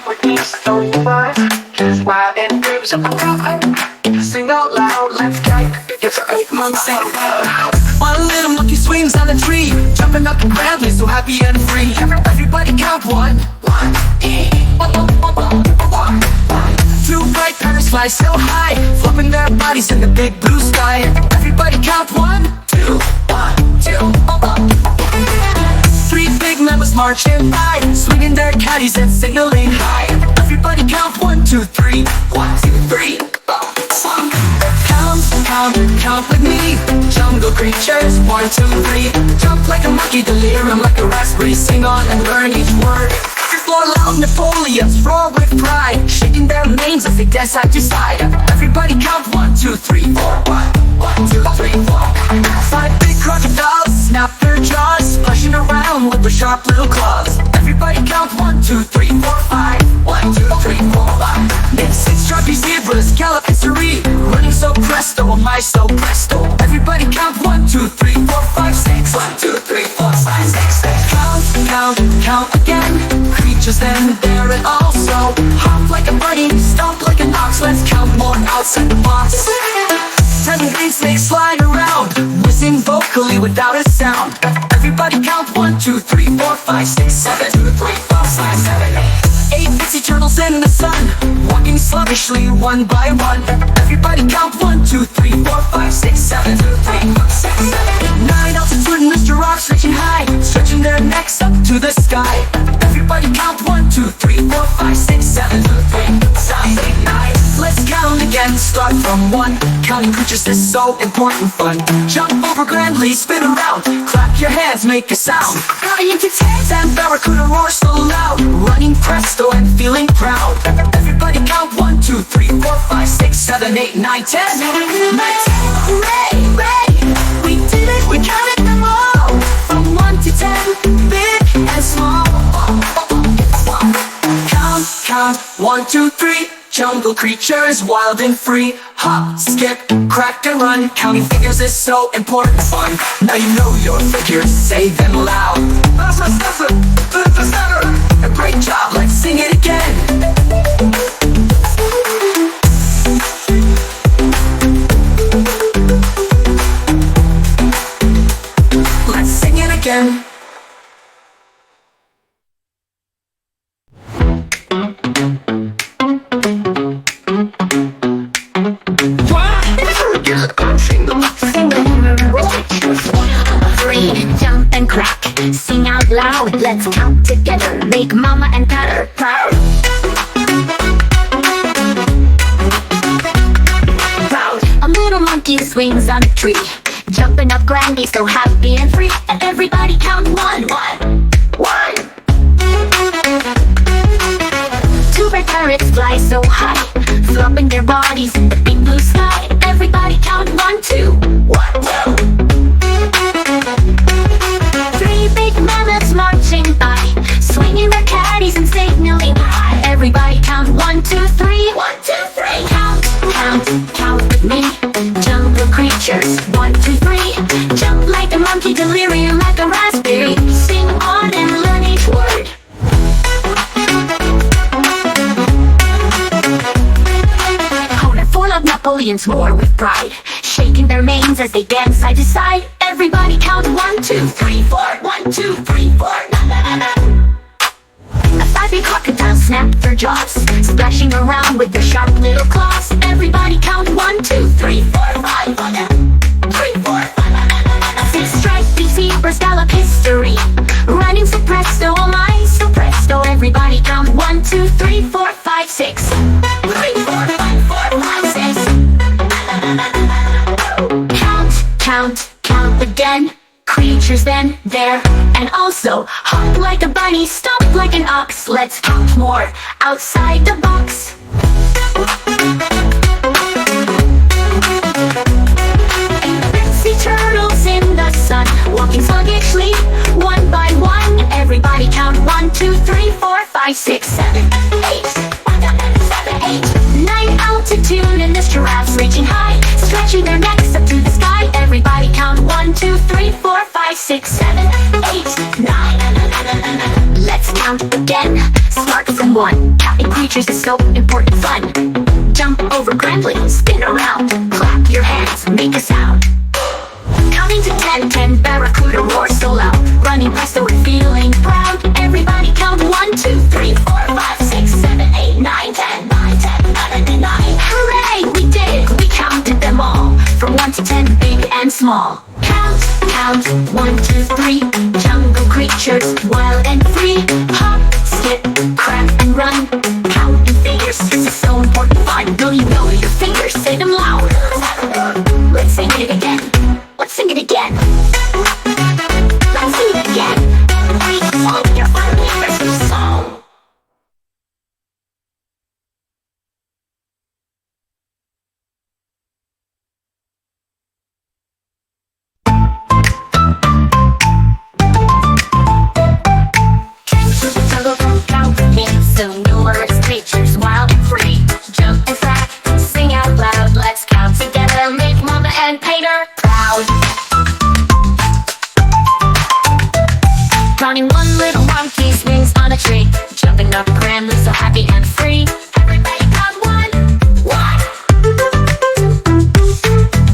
up with me, so don't you worry. Just wild and grooves of the crowd. Sing out loud, let's go. Yes, come on, sing loud. One little monkey swings on a tree, jumping up grandly, so happy and free. Everybody count one. Two bright parrots fly so high, flipping their bodies in the big blue sky. Everybody count one, two, one, two. Three big members marching by, swinging their caddies and signaling high. Everybody count one, two, three. 1, 2, 3. Count with me. Jungle creatures, 1, 2, 3. Jump like a monkey, delirium like a raspberry. Sing on and learn each word. Floor loud Napoleons roar with pride, shaking their manes as they dance side to side. Everybody count 1, 2, 3, 4. 1, 2, 3, 4. 5 big crocodiles snap their jaws, splashing around with their sharp little claws. Everybody count 1, 2, 3, 4, 5. 1, 2, 3, 4, 5. Then 6 chubby zebras gallop in serene, running so presto, oh my so presto. Everybody count 1, 2, 3, 4, 5, 6. 1, 2, 3, 4, 5, 6, 6. Count again. Creatures then, there and also hop like a bunny, stomp like an ox. Let's count more outside the box. 10 green snakes slide around, whizzing vocally without a sound. Everybody count 1, 2, 3, 4, 5, 6, 7. 2, 3, 4, 5, 7, 8 pixie turtles in the sun, walking sluggishly one by one. Everybody count 1, 2, 3, 4, 5, 6, 7. 2, 3, 4, 6, 7, 9 altitude Mr. Rocks reaching high, stretching their necks up to the sky. Everybody count 1, 2, 3, 4, 5, 6, 7. 2, 3, 7, 8, 9. Let's count again, start from 1. Counting creatures is so important fun. Jump over grandly, spin around, clap your hands, make a sound. Counting into 10, and barracuda roar so loud, running presto and feeling proud. Everybody count 1, 2, 3, 4, 5, 6, 7, 8, 9, 10. 9, 10. Hooray, hooray, we did it, we counted them all. From 1 to 10, big and small. Count, 1, 2, 3. Jungle creatures, wild and free. Hop, skip, crack and run. Counting figures is so important fun. Now you know your figures, say them loud. A great job, let's sing it again. Let's sing it again. Jump and crack, sing out loud. Let's count together, make mama and dad proud. A little monkey swings on a tree, jumping up grandly, so happy and free. And everybody count 1, 1, 1. 2 red parrots fly so high, flopping their bodies in the big blue sky. Everybody count 1, 2, 1, 2. 3 big mammoths marching by, swinging their caddies and signaling high. Everybody count 1, 2, 3. 1, 2, 3. Count with me. Jungle creatures, 1, 2, 3. Jump like a monkey, delirium like a raspberry. Sing on and learn each word. Full of Napoleons roar with pride, shaking their manes as they dance side to side. Everybody count 1, 2, 3, 4. 1, 2, 3, 4. Na, na, na, na. A 5 big crocodiles snap their jaws, splashing around with their sharp little claws. Everybody count 1, 2, 3, 4, 5. 3, 4. 6 striped zebras gallop history, running so presto, oh my so presto. Everybody count 1, 2, 3, 4, 5, 6. 3, 4, 5, 4, 5, 6. Count again. Creatures then, there and also. Hop like a bunny, stomp like an ox. Let's count more outside the box. Pixie turtles in the sun, walking sluggishly one by one. Everybody count 1, 2, 3, 4, 5, 6, 7, 8. 7, 8. 9 altitude and the giraffes reaching high, stretching their necks up to the sky. Everybody count 1, 2, 3, 4, 5, 6, 7, 8, 9. Let's count count again. Smart as in one, counting creatures is so important fun. Jump over grandly, spin around, clap your hands, make a sound. Counting to 10, 10 barracuda roar so loud. Running presto and feeling proud. Everybody count 1, 2, 3, 4, 5, 6, 7, 8, 9, 10, 9, 10, 9, 9. Hooray, we did it, we counted them all. From 1 to 10, big and small. Count, count, 1, 2, 3. Jungle creatures, wild and free. Hop, skip, crack and run. Counting fingers, this is so important fun. Do you know your fingers? Say them loud. Let's sing it again. Let's sing it again. Let's sing it again. Read the song in your family Christmas song. Count with me, so numerous creatures, wild and free. Jump and crack, sing out loud. Let's count together, make Mama and Peter proud. Counting one little monkey swings on a tree, jumping up grandly, so happy and free. Everybody count 1, 1.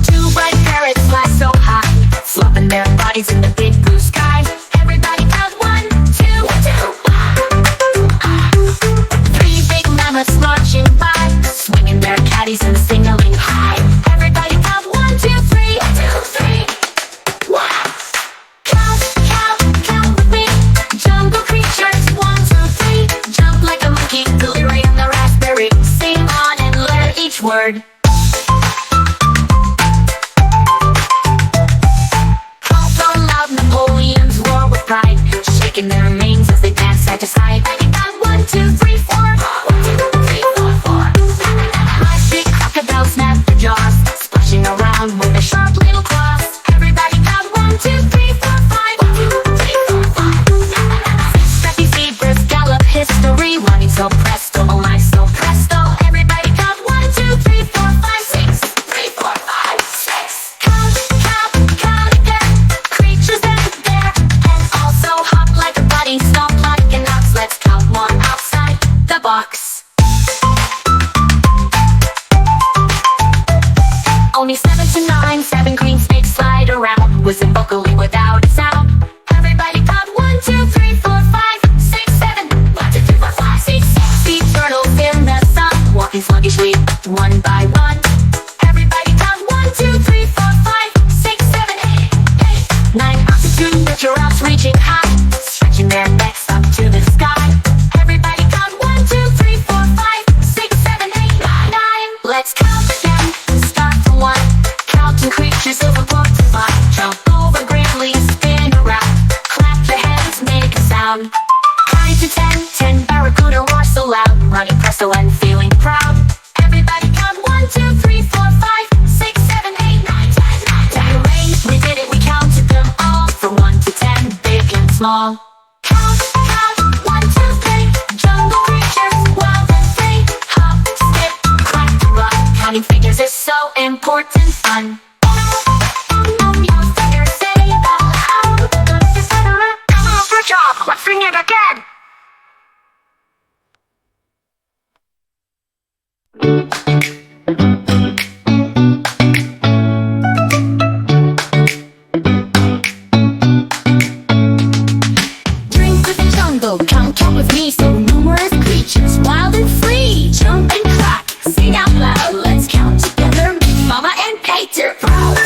2 bright parrots fly so high, flopping their bodies in the big blue sky. Everybody count 1, 2, 2. 3 big mammoths marching by, swinging their caddies and signaling high. Everybody count 1, 2, 3, 1, 2, 3. Wow. Count, count, count with me. Jungle creatures, 1, 2, 3. Jump like a monkey, delirium the raspberry. Sing on and learn each word. Call so loud, Napoleons roar with pride, shaking their manes as they dance side to side. Count 1, 2, 3, 4. 1, 2, 3, 4, 4. My big crocodiles snap their jaws, splashing around with their sharp little claws. Everybody count 1, 2, 3, 4, 5. 1, 2, 3, 4, 5. Scrappy zebras gallop history, running so presto, oh my so presto. Everybody count 1, 2, 3, 4, 5, 6, 3, 4, 5, 6. Count, count, count again. Creatures everywhere, and also hop like a bunny, stomp like an ox. Let's count more outside the box. Only 7 to 9, 7 green snakes slide around, whizzing vocally without a sound. Everybody count 1, 2, 3, 4, 5, 6, 7. 1, 2, 3, 4, 5, 6, 7. Sea turtles in the sun, walking sluggishly, one by one. Everybody count 1, 2, 3, 4, 5, 6, 7, 8, 9. Oxygen the giraffes reaching high, stretching their necks up to the sky. Everybody count 1, 2, 3, 4, 5, 6, 7, 8, 9. Let's count again. Start from 1. Counting creatures overboard to 5. Jump over grandly, spin around, clap your hands, make a sound. 9 to 10, 10 barracuda roar so loud, running presto and feeling proud. Everybody count 1, 2, 3, 4, 5, 6, 7, 8, 9, 10, 9. Hooray, we did it, we counted them all. From 1 to 10, big and small. Count, count, 1, 2, 3. Jungle creatures, wild and free. Hop, skip, crack and run. Counting figures is so important fun. Your fingers say it out loud. Good job, let's sing it again. Drink with the jungle, count with me. So numerous creatures, wild and free. Jump and crack, sing out loud. Let's count together, make Mama and Peter proud.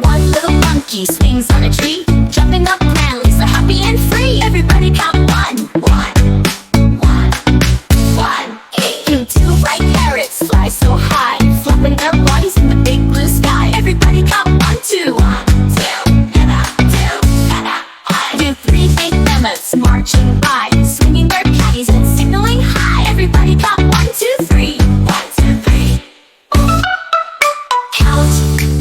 One little monkey swings on a tree, jumping up grandly, so happy and free. Everybody count 1, 1, 1, 1. 2 bright parrots fly so high, flopping their bodies in the big blue sky. Everybody count 1, 2, 1, 2, and a 2, and a 1. 2, 3 big mammoths marching by, swinging their caddies and signaling high. Everybody count 1, 2, 3, 1, 2, 3. Count,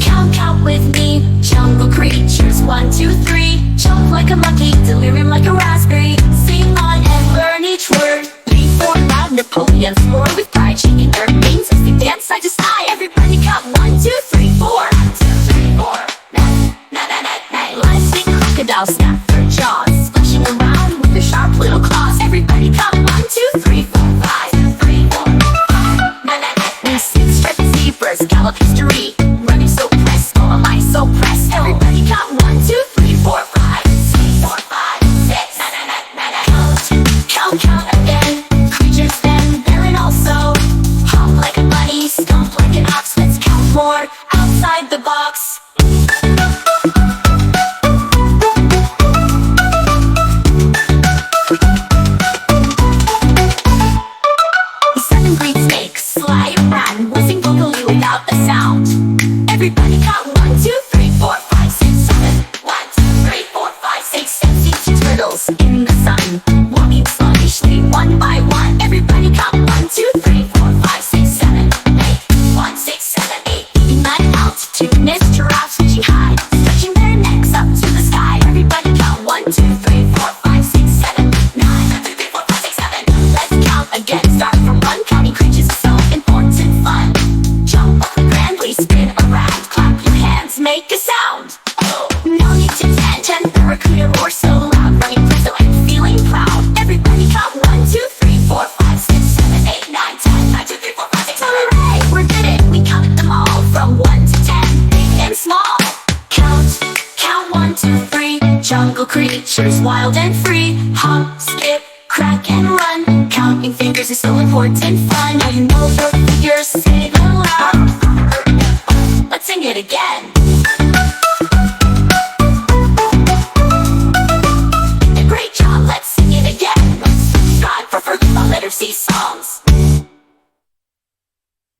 count, count with me. Jungle creatures, 1, 2, 3. Jump like a monkey, delirium like a raspberry. Sing on and learn each word. 3, 4, loud Napoleons roar with pride, shaking their manes as they dance side to side. Everybody count 1, 2, crocodiles snap their jaws, splashing around with their sharp little claws. Everybody count 1, 2, 3, 4, 5, 3, 4, 5. 6 striped zebras gallop history, running so pressed, oh am I so pressed. Everybody count 1, 2, 3, 4, 5, 6, 4, 5, 6. Count again. Creatures then, there and also. Hop like a bunny, stomp like an ox. Let's count more outside the box. Seven green snakes slide around, whizzing vocally without a sound. Everybody count 1, 2, 3, 4, 5, 6, 7. 1, 2, 3, 4, 5, 6, 7. 6 turtles in the sun, walking sluggishly one by one. Everybody count 1, 2, 3, 4, 5, 6, 7, 8. 1, 6, 7, 8. In that altitudinous giraffes reaching high, stretching their necks up to the sky. Everybody count 1, 2, 3, 4, 5, 6, 7, 9. 1, 2, 3, 4, 5, 6, 7. Let's count again. Start from 1. Counting creatures is so important fun. Jump up grandly, spin around, clap your hands, make a sound. Oh, no need to tangent, barracuda roar so loud, running presto and feeling proud. Everybody count 1, 2, 3, 4, 5, 6, 7, 8, 9, 10. 1, 2, 3, 4, 5, 6, 7. Hooray, we did it. We counted them all from 1 to 10, big and small. Count 1, 2, 3. Jungle creatures wild and free. Hop, skip, crack and run. Counting fingers is so important fun. Now you